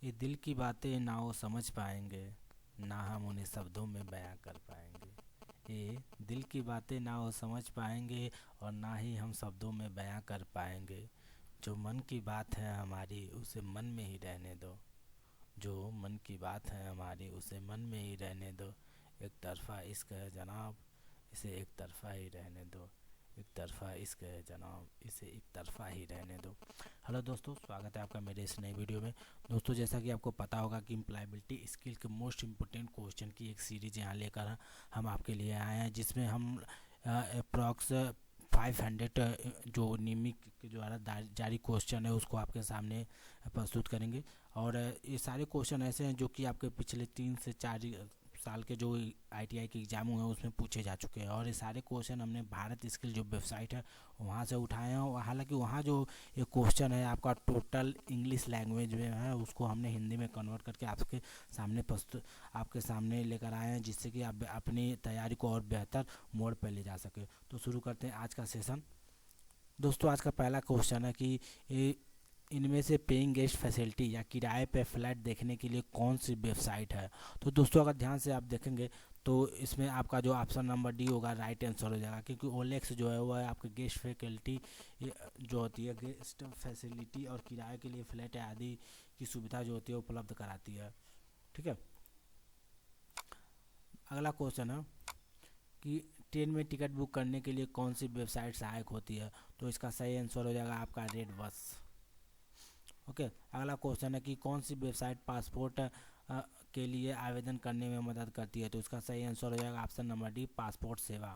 ये दिल की बातें ना वो समझ पाएंगे, ना हम उन्हें शब्दों में बयां कर पाएंगे। ये दिल की बातें ना वो समझ पाएंगे और ना ही हम शब्दों में बयां कर पाएंगे। जो मन की बात है हमारी उसे मन में ही रहने दो। जो मन की बात है हमारी उसे मन में ही रहने दो। एक तरफा इश्क है जनाब, इसे एक तरफा ही रहने दो। एक तरफा इश्क है जनाब, इसे एक तरफा ही रहने दो। हेलो दोस्तों, स्वागत है आपका मेरे इस नए वीडियो में। दोस्तों, जैसा कि आपको पता होगा कि एम्प्लॉयबिलिटी स्किल के मोस्ट इम्पोर्टेंट क्वेश्चन की एक सीरीज यहाँ लेकर हम आपके लिए आए हैं, जिसमें हम अप्रॉक्स 500 जो नियमित के द्वारा जारी क्वेश्चन है उसको आपके सामने प्रस्तुत करेंगे। और ये सारे क्वेश्चन ऐसे हैं जो कि आपके पिछले 3 से 4 साल के जो आईटीआई के एग्जाम हुए हैं उसमें पूछे जा चुके हैं। और ये सारे क्वेश्चन हमने भारत स्किल जो वेबसाइट है वहाँ से उठाए हैं। और हालांकि वहाँ जो ये क्वेश्चन है आपका टोटल इंग्लिश लैंग्वेज में है, उसको हमने हिंदी में कन्वर्ट करके आपके सामने लेकर आए हैं, जिससे कि आप अपनी तैयारी को और बेहतर मोड़ पर ले जा सके। तो शुरू करते हैं आज का सेशन। दोस्तों, आज का पहला क्वेश्चन है कि ये इनमें से पेइंग गेस्ट फैसिलिटी या किराए पे फ्लैट देखने के लिए कौन सी वेबसाइट है। तो दोस्तों, अगर ध्यान से आप देखेंगे तो इसमें आपका जो ऑप्शन नंबर डी होगा राइट आंसर हो जाएगा, क्योंकि ओलेक्स जो है वो है आपके गेस्ट फैकल्टी जो होती है, गेस्ट फैसिलिटी और किराए के लिए फ्लैट आदि की सुविधा जो होती है उपलब्ध कराती है। ठीक है। अगला क्वेश्चन है कि ट्रेन में टिकट बुक करने के लिए कौन सी वेबसाइट सहायक होती है। तो इसका सही आंसर हो जाएगा आपका रेड बस। ओके। अगला क्वेश्चन है कि कौन सी वेबसाइट पासपोर्ट के लिए आवेदन करने में मदद करती है। तो इसका सही आंसर हो जाएगा ऑप्शन नंबर डी, पासपोर्ट सेवा।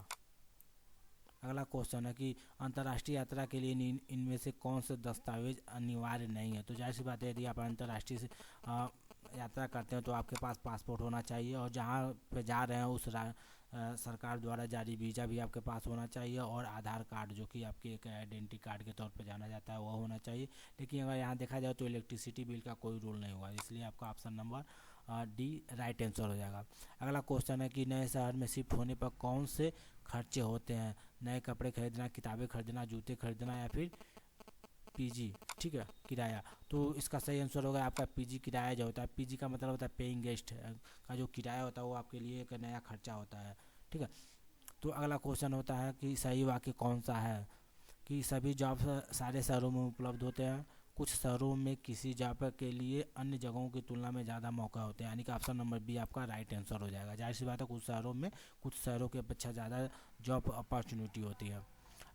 अगला क्वेश्चन है कि अंतर्राष्ट्रीय यात्रा के लिए इनमें से कौन से दस्तावेज अनिवार्य नहीं है। तो जाहिर सी बात है, यदि आप अंतर्राष्ट्रीय यात्रा करते हैं तो आपके पास पासपोर्ट होना चाहिए, और जहाँ पे जा रहे हैं सरकार द्वारा जारी वीज़ा भी आपके पास होना चाहिए, और आधार कार्ड जो कि आपके एक आइडेंटिटी कार्ड के तौर पर जाना जाता है वो होना चाहिए। लेकिन अगर यहाँ देखा जाए तो इलेक्ट्रिसिटी बिल का कोई रूल नहीं हुआ, इसलिए आपका option number D right answer हो जाएगा। अगला क्वेश्चन है कि नए शहर में शिफ्ट होने पर कौन से खर्चे होते हैं। नए कपड़े खरीदना, किताबें खरीदना, जूते खरीदना, या फिर पीजी। ठीक है, किराया। तो इसका सही आंसर होगा आपका पीजी। किराया जो होता है, पीजी का मतलब होता है पेइंग गेस्ट का जो किराया होता है वो आपके लिए एक नया खर्चा होता है। ठीक है। तो अगला क्वेश्चन होता है कि सही वाक्य कौन सा है कि सभी जॉब सारे शहरों में उपलब्ध होते हैं। कुछ शहरों में किसी जॉब के लिए अन्य जगहों की तुलना में ज़्यादा मौका होते हैं, यानी कि ऑप्शन नंबर बी आपका राइट आंसर हो जाएगा। जाहिर सी बात है, कुछ शहरों की अपेक्षा ज़्यादा जॉब अपॉर्चुनिटी होती है।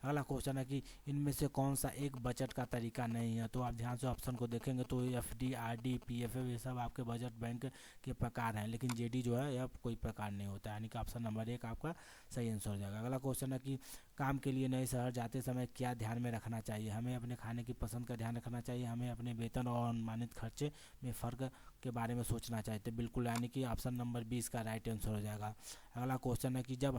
अगला क्वेश्चन है कि इनमें से कौन सा एक बजट का तरीका नहीं है। तो आप ध्यान से ऑप्शन को देखेंगे तो एफडी, आरडी, पीएफएफ ये सब आपके बजट बैंक के प्रकार हैं, लेकिन जेडी जो है यह कोई प्रकार नहीं होता है, यानी कि ऑप्शन नंबर एक आपका सही आंसर हो जाएगा। अगला क्वेश्चन है कि काम के लिए नए शहर जाते समय क्या ध्यान में रखना चाहिए। हमें अपने खाने की पसंद का ध्यान रखना चाहिए, हमें अपने वेतन और अनुमानित खर्चे में फ़र्क के बारे में सोचना चाहिए। तो बिल्कुल, यानी कि ऑप्शन नंबर 20 का राइट आंसर हो जाएगा। अगला क्वेश्चन है कि जब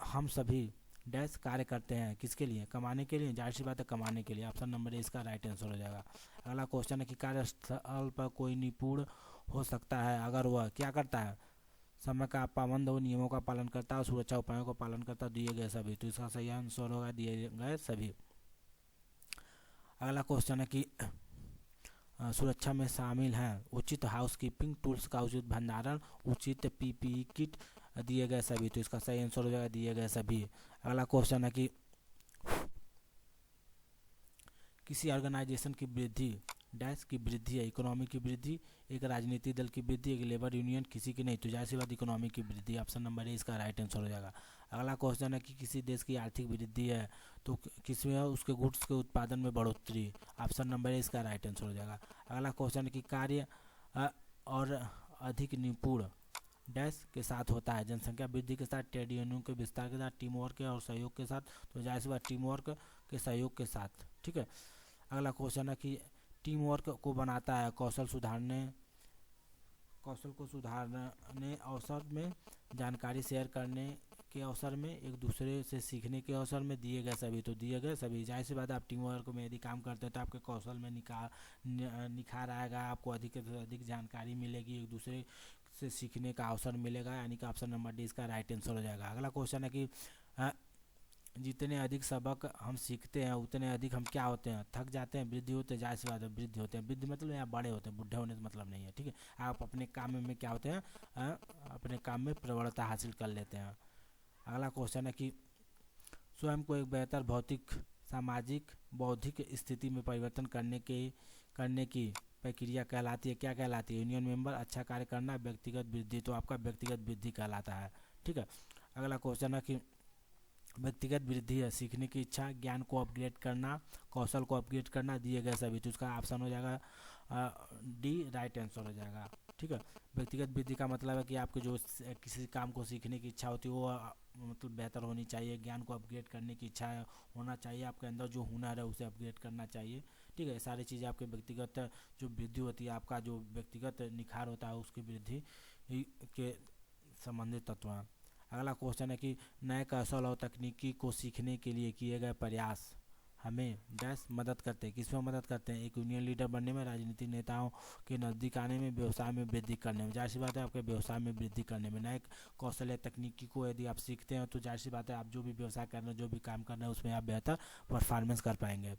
हम सभी डैश कार्य करते हैं किसके लिए, कमाने के लिए। जाहिर सी बात है कमाने के लिए, ऑप्शन नंबर ए इसका राइट आंसर हो जाएगा। अगला क्वेश्चन है कि कार्यस्थल पर कोई निपुण हो सकता है अगर वह क्या करता है। समय का पाबंद हो, नियमों का पालन करता है, सुरक्षा उपायों का पालन करता है, दिए गए सभी। तो इसका सही आंसर होगा दिए गए सभी। अगला क्वेश्चन है कि सुरक्षा में शामिल हैं उचित हाउसकीपिंग टूल्स का उचित भंडारण, उचित पीपीई किट, दिए गए सभी। तो इसका सही आंसर हो जाएगा दिए गए सभी। अगला क्वेश्चन है कि किसी ऑर्गेनाइजेशन की वृद्धि डैश की वृद्धि है, इकोनॉमी की वृद्धि, एक राजनीतिक दल की वृद्धि, एक लेबर यूनियन, किसी की नहीं। तो जाहिर सी बात इकोनॉमी की वृद्धि, ऑप्शन नंबर ए इसका राइट आंसर हो जाएगा। अगला क्वेश्चन है कि किसी देश की आर्थिक वृद्धि है तो किसमें है, उसके गुड्स के उत्पादन में बढ़ोतरी, ऑप्शन नंबर ए इसका राइट आंसर हो जाएगा। अगला क्वेश्चन है कि कार्य और अधिक निपुण डैश के साथ होता है, जनसंख्या वृद्धि के साथ, ट्रेड यूनियन के विस्तार के साथ, टीम वर्क और सहयोग के साथ। तो जाहिर सी बात टीम वर्क के सहयोग के साथ। ठीक है। अगला क्वेश्चन है कि टीम वर्क को बनाता है कौशल को सुधारने अवसर में, जानकारी शेयर करने के अवसर में, एक दूसरे से सीखने के अवसर में, दिए गए सभी। तो दिए गए सभी। जाहिर सी बात है आप टीम वर्क में यदि काम करते हैं तो आपके कौशल में निखार आएगा, आपको अधिक से अधिक जानकारी मिलेगी, एक दूसरे से सीखने का अवसर मिलेगा, यानी कि ऑप्शन नंबर डी इसका राइट आंसर हो जाएगा। अगला क्वेश्चन है कि जितने अधिक सबक हम सीखते हैं उतने अधिक हम क्या होते हैं, थक जाते हैं, वृद्धि होते हैं, जाहिर सी बात है वृद्धि होते हैं। वृद्धि मतलब यहाँ बड़े होते हैं, बूढ़े होने से मतलब नहीं है, ठीक है। आप अपने काम में क्या होते हैं, अपने काम में प्रबलता हासिल कर लेते हैं। अगला क्वेश्चन है कि स्वयं को एक बेहतर भौतिक, सामाजिक, बौद्धिक स्थिति में परिवर्तन करने की प्रक्रिया कहलाती है, क्या कहलाती है? यूनियन मेंबर, अच्छा कार्य करना, व्यक्तिगत वृद्धि। तो आपका व्यक्तिगत वृद्धि कहलाता है, ठीक है। अगला क्वेश्चन है कि व्यक्तिगत वृद्धि है सीखने की इच्छा, ज्ञान को अपग्रेड करना, कौशल को अपग्रेड करना, दिए गए सभी। तो उसका ऑप्शन हो जाएगा डी, राइट आंसर हो जाएगा, ठीक है। व्यक्तिगत वृद्धि का मतलब है कि आपके जो किसी काम को सीखने की इच्छा होती है वो मतलब बेहतर होनी चाहिए, ज्ञान को अपग्रेड करने की इच्छा होना चाहिए, आपके अंदर जो हुनर है उसे अपग्रेड करना चाहिए, ठीक है। सारी चीज़ें आपके व्यक्तिगत जो वृद्धि होती है, आपका जो व्यक्तिगत निखार होता है उसकी वृद्धि के संबंधित तत्व हैं। अगला क्वेश्चन है कि नए कौशल और तकनीकी को सीखने के लिए किए गए प्रयास हमें डैश मदद करते हैं, किसमें मदद करते हैं? एक यूनियन लीडर बनने में, राजनीतिक नेताओं के नज़दीक आने में, व्यवसाय में वृद्धि करने में। जाहिर सी बात है आपके व्यवसाय में वृद्धि करने में। नए कौशल या तकनीकी को यदि आप सीखते हैं तो जाहिर सी बात है आप जो भी व्यवसाय कर रहे हैं, जो भी काम कर रहे हैं उसमें आप बेहतर परफॉर्मेंस कर पाएंगे।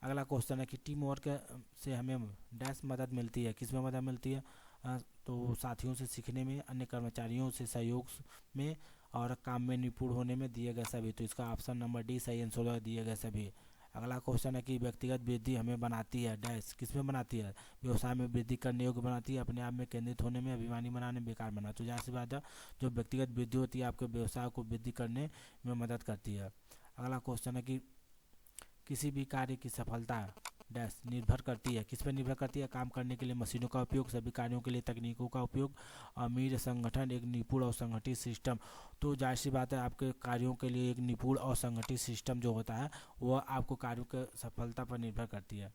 अगला क्वेश्चन है कि टीम वर्क से हमें डैश मदद मिलती है, किसमें मदद मिलती है? तो साथियों से सीखने में, अन्य कर्मचारियों से सहयोग में और काम में निपुण होने में, दिए गए सभी। तो इसका ऑप्शन नंबर डी सही आंसर होगा, दिए गए सभी। अगला क्वेश्चन है कि व्यक्तिगत वृद्धि हमें बनाती है डैश, किसमें बनाती है? व्यवसाय में वृद्धि करने योग्य बनाती है, अपने आप में केंद्रित होने में, अभिमानी बनाने, बेकार बना। तो जाहिर सी बात है जो व्यक्तिगत वृद्धि होती है आपके व्यवसाय को वृद्धि करने में मदद करती है। अगला क्वेश्चन है कि किसी भी कार्य की सफलता डैश निर्भर करती है, किस पर निर्भर करती है? काम करने के लिए मशीनों का उपयोग, सभी कार्यों के लिए तकनीकों का उपयोग, अमीर संगठन, एक निपुण और संगठित सिस्टम। तो जाहिर सी बात है आपके कार्यों के लिए एक निपुण और संगठित सिस्टम जो होता है वह आपको कार्यों की सफलता पर निर्भर करती है।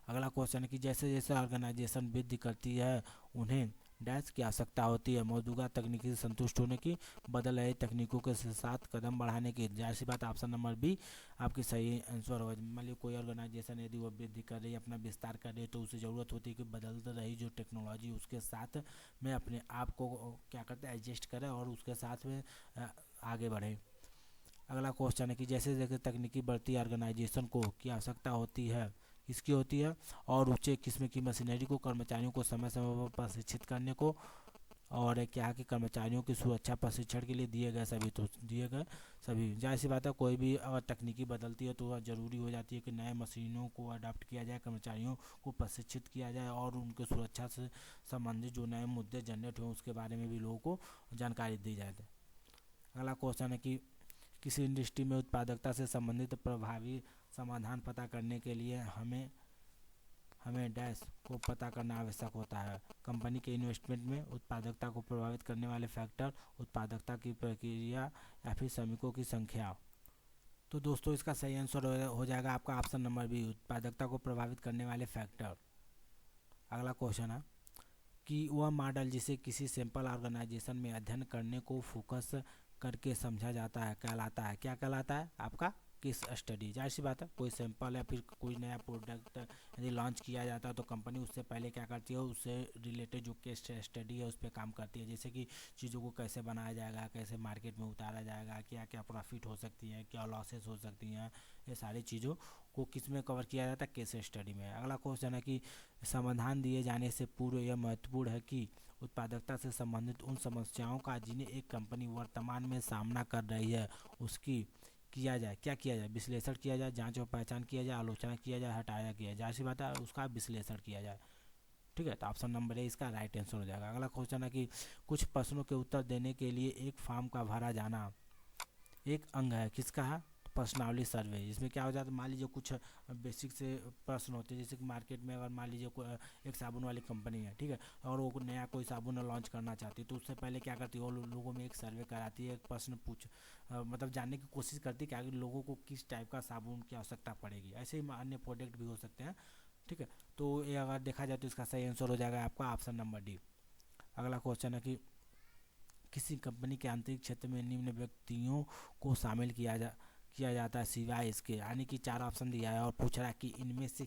अगला क्वेश्चन है कि जैसे जैसे ऑर्गेनाइजेशन वृद्धि करती है उन्हें डैश की आवश्यकता होती है, मौजूदा तकनीकी से संतुष्ट होने की, बदल रही तकनीकों के साथ कदम बढ़ाने की। जाहिर सी बात ऑप्शन नंबर बी आपकी सही आंसर होगा। मान लीजिए कोई ऑर्गेनाइजेशन यदि वो वृद्धि कर रही है, अपना विस्तार कर रही है, तो उसे ज़रूरत होती है कि बदल रही जो टेक्नोलॉजी उसके साथ में अपने आप को क्या करते हैं, एडजस्ट करें और उसके साथ में आगे बढ़े। अगला क्वेश्चन है कि जैसे जैसे तकनीकी बढ़ती ऑर्गेनाइजेशन को की आवश्यकता होती है, किसकी होती है? और ऊंचे किस्म की मशीनरी को, कर्मचारियों को समय समय पर प्रशिक्षित करने को, और क्या कि कर्मचारियों की सुरक्षा प्रशिक्षण के लिए, दिए गए सभी। तो दिए गए सभी। जाहिर सी बात है कोई भी अगर तकनीकी बदलती है तो वह ज़रूरी हो जाती है कि नए मशीनों को अडाप्ट किया जाए, कर्मचारियों को प्रशिक्षित किया जाए और उनके सुरक्षा से संबंधित जो नए मुद्दे जनरेट हुए उसके बारे में भी लोगों को जानकारी दी जाए। अगला क्वेश्चन है कि किसी इंडस्ट्री में उत्पादकता से संबंधित प्रभावी समाधान पता करने के लिए हमें हमें डैश को पता करना आवश्यक होता है। कंपनी के इन्वेस्टमेंट में उत्पादकता को प्रभावित करने वाले फैक्टर, उत्पादकता की प्रक्रिया या फिर श्रमिकों की संख्या। तो दोस्तों इसका सही आंसर हो जाएगा आपका ऑप्शन नंबर बी, उत्पादकता को प्रभावित करने वाले फैक्टर। अगला क्वेश्चन है कि वह मॉडल जिसे किसी सैंपल ऑर्गेनाइजेशन में अध्ययन करने को फोकस करके समझा जाता है कहलाता है, क्या कहलाता है? आपका केस स्टडी। जाहिर सी बात है कोई सैंपल या फिर कोई नया प्रोडक्ट यदि लॉन्च किया जाता है तो कंपनी उससे पहले क्या करती है, उससे रिलेटेड जो केस स्टडी है उस पर काम करती है। जैसे कि चीज़ों को कैसे बनाया जाएगा, कैसे मार्केट में उतारा जाएगा, क्या क्या प्रॉफिट हो सकती है, क्या लॉसेस हो सकती हैं, ये सारी चीज़ों को किस में कवर किया जाता है? केस स्टडी में। अगला क्वेश्चन है कि समाधान दिए जाने से पूर्व यह महत्वपूर्ण है कि उत्पादकता से संबंधित उन समस्याओं का जिन्हें एक कंपनी वर्तमान में सामना कर रही है उसकी किया जाए, क्या किया जाए? विश्लेषण किया जाए, जांच और पहचान किया जाए, आलोचना किया जाए, हटाया किया जाए। जाहिर सी बात है उसका विश्लेषण किया जाए, ठीक है। तो ऑप्शन नंबर ए इसका राइट आंसर हो जाएगा। अगला क्वेश्चन है कि कुछ प्रश्नों के उत्तर देने के लिए एक फॉर्म का भरा जाना एक अंग है, किसका है? पर्सनालिटी सर्वे। इसमें क्या हो जाता है, मान लीजिए कुछ बेसिक से प्रश्न होते हैं, जैसे कि मार्केट में अगर मान लीजिए एक साबुन वाली कंपनी है, ठीक है, और वो नया कोई साबुन लॉन्च करना चाहती है तो उससे पहले क्या करती है, वो लोगों में एक सर्वे कराती है, एक प्रश्न मतलब जानने की कोशिश करती है कि लोगों को किस टाइप का साबुन की आवश्यकता पड़ेगी। ऐसे ही अन्य प्रोडक्ट भी हो सकते हैं, ठीक है। तो ये अगर देखा जाए तो इसका सही आंसर हो जाएगा आपका ऑप्शन नंबर डी। अगला क्वेश्चन है कि किसी कंपनी के आंतरिक क्षेत्र में निम्न व्यक्तियों को शामिल किया जाता है सिवाय इसके, यानी कि चार ऑप्शन दिया है और पूछ रहा है कि इनमें से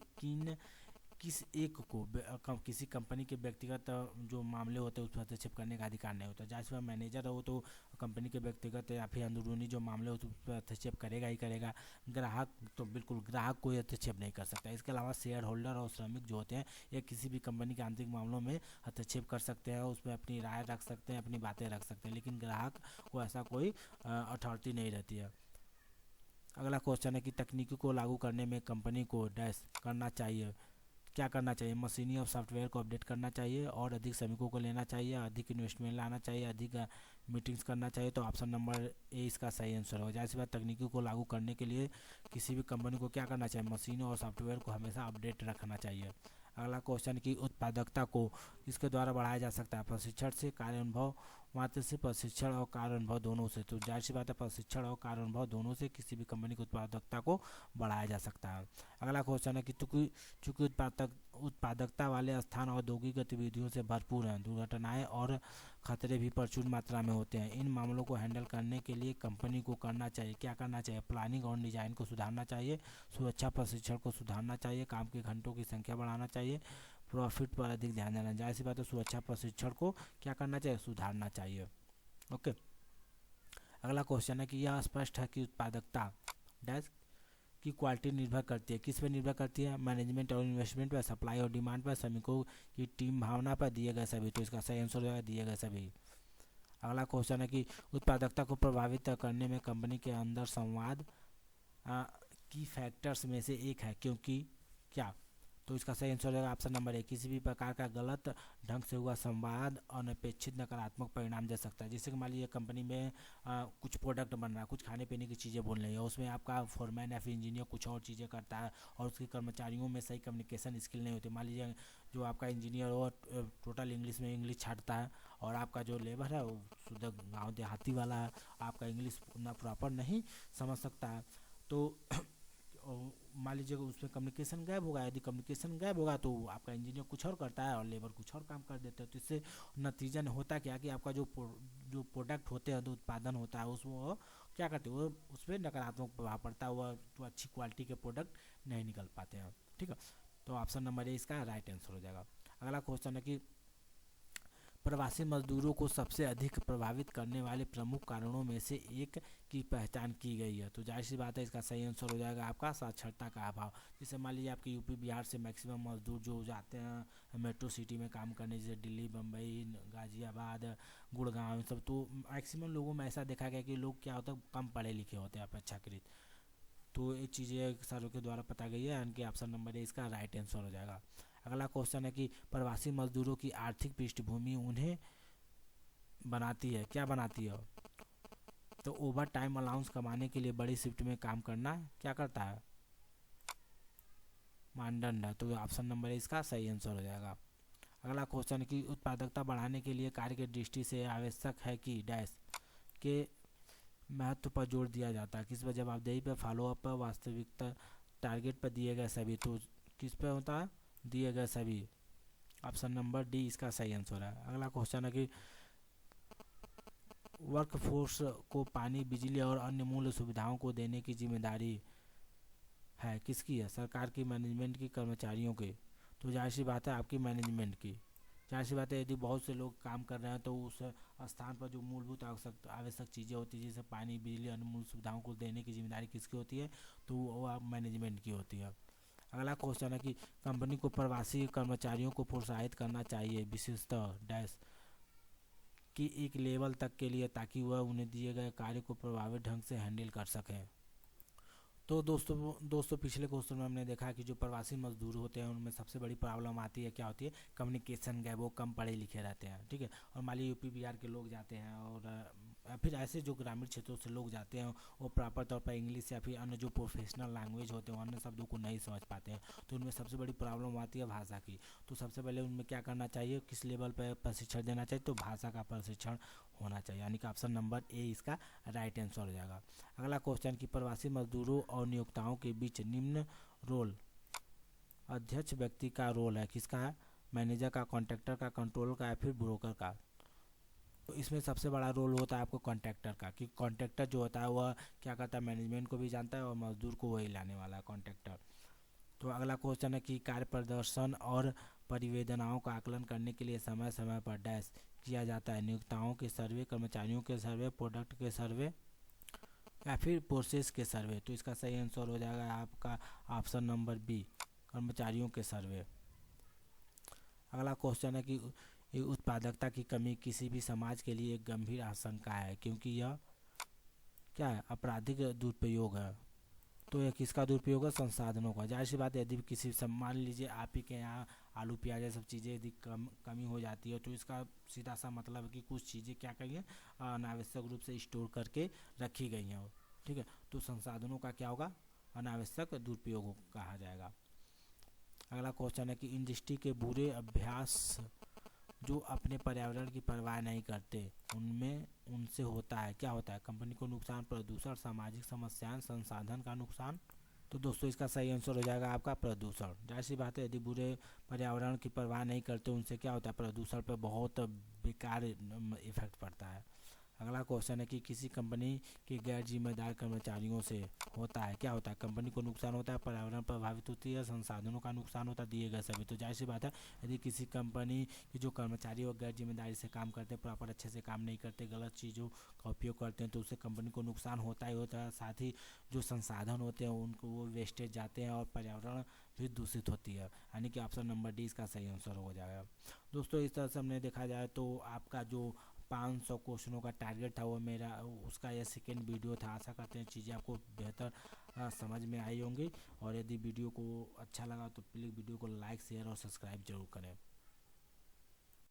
किस एक को किसी कंपनी के व्यक्तिगत जो मामले होते हैं उस पर हस्तक्षेप करने का अधिकार नहीं होता। जैसे वह मैनेजर है वो तो कंपनी के व्यक्तिगत या फिर अंदरूनी जो मामले होते हैं उस पर हस्तक्षेप करेगा ही करेगा। ग्राहक तो बिल्कुल ग्राहक कोई हस्तक्षेप नहीं कर सकता। इसके अलावा शेयर होल्डर और श्रमिक जो होते हैं ये किसी भी कंपनी के आंतरिक मामलों में हस्तक्षेप कर सकते हैं, उसमें अपनी राय रख सकते हैं, अपनी बातें रख सकते हैं, लेकिन ग्राहक को ऐसा कोई अथॉरिटी नहीं रहती है। अगला क्वेश्चन है कि तकनीकी को लागू करने में कंपनी को डैश करना चाहिए। क्या करना चाहिए? मशीनी और सॉफ्टवेयर को अपडेट करना चाहिए, और अधिक श्रमिकों को लेना चाहिए, अधिक इन्वेस्टमेंट लाना चाहिए, अधिक मीटिंग्स करना चाहिए। तो ऑप्शन नंबर ए इसका सही आंसर होगा। जाहिर सी बात तकनीकी को लागू करने के लिए किसी भी कंपनी को क्या करना चाहिए? मशीनों और सॉफ्टवेयर को हमेशा अपडेट रखना चाहिए। अगला क्वेश्चन की उत्पादकता को किसके द्वारा बढ़ाया जा सकता है? प्रशिक्षण से, कार्य अनुभव मात्र से, प्रशिक्षण और कार्य अनुभव दोनों से। तो जाहिर सी बात है प्रशिक्षण और कार्य अनुभव दोनों से किसी भी कंपनी की उत्पादकता को बढ़ाया जा सकता है। अगला क्वेश्चन है कि चूंकि उत्पादकता वाले स्थान औद्योगिक गतिविधियों से भरपूर हैं, दुर्घटनाएं और खतरे भी प्रचुर मात्रा में होते हैं। इन मामलों को हैंडल करने के लिए कंपनी को करना चाहिए, क्या करना चाहिए? प्लानिंग और डिजाइन को सुधारना चाहिए, सुरक्षा प्रशिक्षण को सुधारना चाहिए, काम के घंटों की संख्या बढ़ाना चाहिए, प्रॉफिट पर अधिक ध्यान देना। जाहिर सी बात है सुरक्षा प्रशिक्षण को क्या करना चाहिए? सुधारना चाहिए। ओके। अगला क्वेश्चन है कि यह स्पष्ट है कि उत्पादकता डैश की क्वालिटी निर्भर करती है, किस पे निर्भर करती है? मैनेजमेंट और इन्वेस्टमेंट पर, सप्लाई और डिमांड पर, श्रमिकों की टीम भावना पर, दिए गए सभी। तो इसका सही आंसर होगा दिए गए सभी। अगला क्वेश्चन है कि उत्पादकता को प्रभावित करने में कंपनी के अंदर संवाद की फैक्टर्स में से एक है, क्योंकि क्या? तो इसका सही आंसर होगा ऑप्शन नंबर ए। किसी भी प्रकार का गलत ढंग से हुआ संवाद अनपेक्षित नकारात्मक परिणाम दे सकता है। जैसे कि मान लीजिए कंपनी में कुछ प्रोडक्ट बन रहा है, कुछ खाने पीने की चीज़ें बोल रही है, उसमें आपका फोरमैन या फिर इंजीनियर कुछ और चीज़ें करता है और उसके कर्मचारियों में सही कम्युनिकेशन स्किल नहीं होती। मान लीजिए जो आपका इंजीनियर हो टोटल इंग्लिश में इंग्लिश छाटता है, और आपका जो लेबर है वो शुद्ध गाँव देहाती वाला है, आपका इंग्लिश उतना प्रॉपर नहीं समझ सकता है। तो मान लीजिए उसमें कम्युनिकेशन गैप होगा। यदि कम्युनिकेशन गैप होगा तो आपका इंजीनियर कुछ और करता है और लेबर कुछ और काम कर देता है। तो इससे नतीजा होता क्या कि आपका जो प्रोडक्ट होते हैं, जो उत्पादन होता है उसमें क्या करते हैं, वो उस पर नकारात्मक प्रभाव पड़ता है, वह तो अच्छी क्वालिटी के प्रोडक्ट नहीं निकल पाते हैं। ठीक है, तो ऑप्शन नंबर ए इसका राइट आंसर हो जाएगा। अगला क्वेश्चन है कि प्रवासी मजदूरों को सबसे अधिक प्रभावित करने वाले प्रमुख कारणों में से एक की पहचान की गई है। तो जाहिर सी बात है इसका सही आंसर हो जाएगा आपका साक्षरता का अभाव। जैसे मान लीजिए आपके यूपी बिहार से मैक्सिमम मजदूर जो जाते हैं मेट्रो सिटी में काम करने, जैसे दिल्ली, बम्बई, गाजियाबाद, गुड़गांव, इन सब, तो मैक्सिमम लोगों में ऐसा देखा गया कि लोग क्या होता है कम पढ़े लिखे होते हैं अपेक्षाकृत। तो ये चीज़ें सरों के द्वारा पता गई है, यानी कि ऑप्शन नंबर ए इसका राइट आंसर हो जाएगा। अगला क्वेश्चन है कि प्रवासी मजदूरों की आर्थिक पृष्ठभूमि उन्हें बनाती है, क्या बनाती है? तो ओवर टाइम अलाउंस कमाने के लिए बड़ी शिफ्ट में काम करना क्या करता है? मानदंड है। तो ऑप्शन नंबर इसका सही आंसर हो जाएगा। अगला क्वेश्चन की उत्पादकता बढ़ाने के लिए कार्य की दृष्टि से आवश्यक है कि डैश के महत्व पर जोर दिया जाता है। किस पर? जवाबदेही पर, फॉलोअप पर, वास्तविकता, टारगेट पर, दिए गए सभी। तो किस पे होता है? दिए गए सभी। ऑप्शन नंबर डी इसका सही आंसर है। अगला क्वेश्चन है कि वर्कफोर्स को पानी, बिजली और अन्य मूल सुविधाओं को देने की जिम्मेदारी है, किसकी है? सरकार की, मैनेजमेंट की, कर्मचारियों की? तो जाहिर सी बात है आपकी मैनेजमेंट की। जाहिर सी बात है यदि बहुत से लोग काम कर रहे हैं तो उस स्थान पर जो मूलभूत आवश्यक चीज़ें होती है, जैसे पानी, बिजली, अन्य मूल सुविधाओं को देने की जिम्मेदारी किसकी होती है? तो वो मैनेजमेंट की होती है। अगला क्वेश्चन है कि कंपनी को प्रवासी कर्मचारियों को प्रोत्साहित करना चाहिए, विशेषतः डैश कि एक लेवल तक के लिए, ताकि वह उन्हें दिए गए कार्य को प्रभावी ढंग से हैंडल कर सकें। तो दोस्तों पिछले क्वेश्चन में हमने देखा कि जो प्रवासी मजदूर होते हैं उनमें सबसे बड़ी प्रॉब्लम आती है, क्या होती है? कम्युनिकेशन गैप, वो कम पढ़े लिखे रहते हैं। ठीक है, और मान लीजिए यूपी बिहार के लोग जाते हैं और फिर ऐसे जो ग्रामीण क्षेत्रों से लोग जाते हैं वो प्रॉपर तौर पर इंग्लिश या फिर अन्य जो प्रोफेशनल लैंग्वेज होते हैं अन्य शब्दों को नहीं समझ पाते हैं। तो उनमें सबसे बड़ी प्रॉब्लम आती है भाषा की। तो सबसे पहले उनमें क्या करना चाहिए, किस लेवल पर प्रशिक्षण देना चाहिए? तो भाषा का प्रशिक्षण होना चाहिए, यानी कि ऑप्शन नंबर ए इसका राइट आंसर हो जाएगा। अगला क्वेश्चन कि प्रवासी मजदूरों और नियोक्ताओं के बीच निम्न रोल, अध्यक्ष व्यक्ति का रोल है, किसका है? मैनेजर का, कॉन्ट्रैक्टर का, कंट्रोलर का या फिर ब्रोकर का? तो इसमें सबसे बड़ा रोल होता है आपको कॉन्ट्रैक्टर का, कि कॉन्ट्रैक्टर जो होता है वह क्या करता है? मैनेजमेंट को भी जानता है और मजदूर को वही लाने वाला है कॉन्ट्रैक्टर। तो अगला क्वेश्चन है कि कार्य प्रदर्शन और परिवेदनाओं का आकलन करने के लिए समय समय पर डैश किया जाता है। नियोक्ताओं के सर्वे, कर्मचारियों के सर्वे, प्रोडक्ट के सर्वे या फिर प्रोसेस के सर्वे। तो इसका सही आंसर हो जाएगा आपका ऑप्शन नंबर बी, कर्मचारियों के सर्वे। अगला क्वेश्चन है कि उत्पादकता की कमी किसी भी समाज के लिए एक गंभीर आशंका है, क्योंकि यह क्या है, आपराधिक दुरुपयोग है। तो यह किसका दुरुपयोग है, संसाधनों का। जाहिर सी बात है, यदि किसी मान लीजिए आप ही के यहाँ आलू प्याज ये सब चीज़ें यदि कमी हो जाती है, तो इसका सीधा सा मतलब है कि कुछ चीज़ें क्या कही हैं, अनावश्यक रूप से स्टोर करके रखी गई हैं। ठीक है, तो संसाधनों का क्या होगा, अनावश्यक दुरुपयोग कहा जाएगा। अगला क्वेश्चन है कि इंडस्ट्री के बुरे अभ्यास जो अपने पर्यावरण की परवाह नहीं करते उनसे होता है, क्या होता है, कंपनी को नुकसान, प्रदूषण, सामाजिक समस्याएं, संसाधन का नुकसान। तो दोस्तों इसका सही आंसर हो जाएगा आपका प्रदूषण। जाहिर सी बात है, यदि बुरे पर्यावरण की परवाह नहीं करते उनसे क्या होता है, प्रदूषण पर बहुत बेकार इफेक्ट पड़ता है। अगला क्वेश्चन है कि किसी कंपनी के गैर जिम्मेदार कर्मचारियों से होता है, क्या होता है, कंपनी को नुकसान होता है, पर्यावरण प्रभावित होती है, संसाधनों का नुकसान होता है, दिए गए सभी। तो जाहिर सी बात है, यदि किसी कंपनी के जो कर्मचारी वो गैर जिम्मेदारी से काम करते हैं, प्रॉपर अच्छे से काम नहीं करते, गलत चीज़ों का उपयोग करते हैं, तो उससे कंपनी को नुकसान होता ही होता है। साथ ही जो संसाधन होते हैं उनको वो वेस्टेज जाते हैं और पर्यावरण भी दूषित होती है। यानी कि ऑप्शन नंबर डी इसका सही आंसर हो जाएगा। दोस्तों इस तरह से हमने देखा जाए तो आपका जो 500 क्वेश्चनों का टारगेट था वो मेरा उसका यह सेकेंड वीडियो था। आशा करते हैं चीज़ें आपको बेहतर समझ में आई होंगी, और यदि वीडियो को अच्छा लगा तो प्लीज़ वीडियो को लाइक, शेयर और सब्सक्राइब जरूर करें।